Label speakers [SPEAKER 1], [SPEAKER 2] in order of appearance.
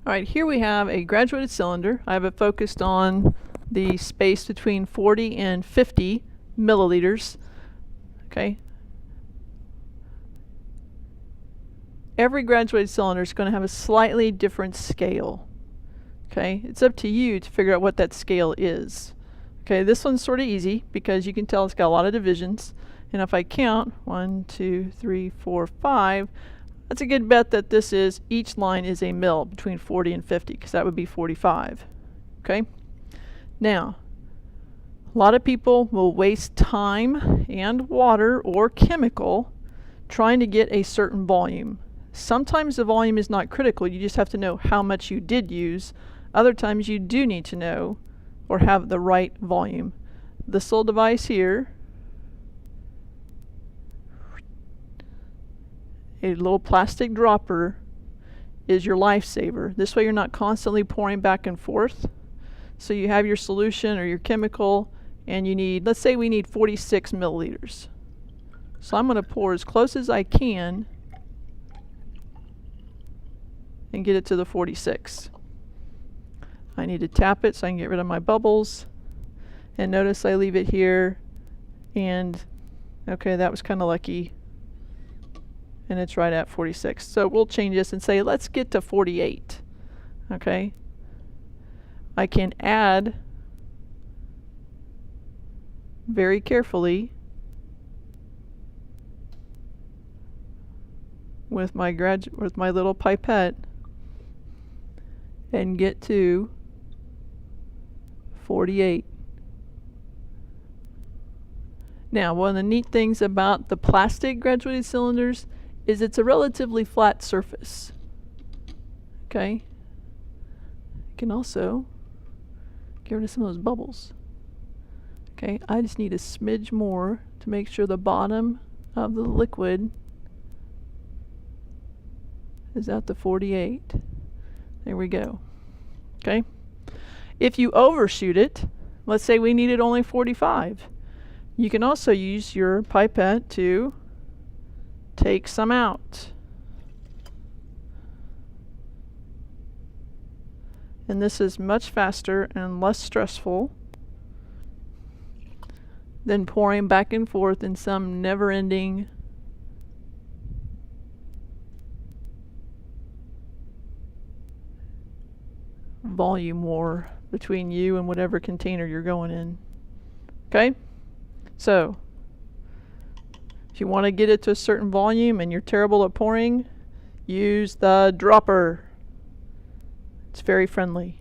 [SPEAKER 1] All right, here we have a graduated cylinder. I have it focused on the space between 40 and 50 milliliters. Okay. Every graduated cylinder is going to have a slightly different scale. Okay, it's up to you to figure out what that scale is. Okay, this one's sort of easy because you can tell it's got a lot of divisions. And if I count 1, 2, 3, 4, 5, that's a good bet that this is, each line is a mil between 40 and 50, because that would be 45. Okay? Now, a lot of people will waste time and water or chemical trying to get a certain volume. Sometimes the volume is not critical, you just have to know how much you did use. Other times you do need to know or have the right volume. This little device here, a little plastic dropper, is your lifesaver. This way you're not constantly pouring back and forth. So you have your solution or your chemical and you need, let's say we need 46 milliliters. So I'm going to pour as close as I can and get it to the 46. I need to tap it so I can get rid of my bubbles. And notice I leave it here, and okay, that was kind of lucky. And it's right at 46. So we'll change this and say, let's get to 48. Okay. I can add very carefully with my little pipette and get to 48. Now, one of the neat things about the plastic graduated cylinders is it's a relatively flat surface. Okay. I can also get rid of some of those bubbles. Okay, I just need a smidge more to make sure the bottom of the liquid is at the 48. There we go. Okay. If you overshoot it, let's say we needed only 45, you can also use your pipette to take some out. And this is much faster and less stressful than pouring back and forth in some never-ending volume war between you and whatever container you're going in. Okay? So, if you want to get it to a certain volume and you're terrible at pouring, use the dropper. It's very friendly.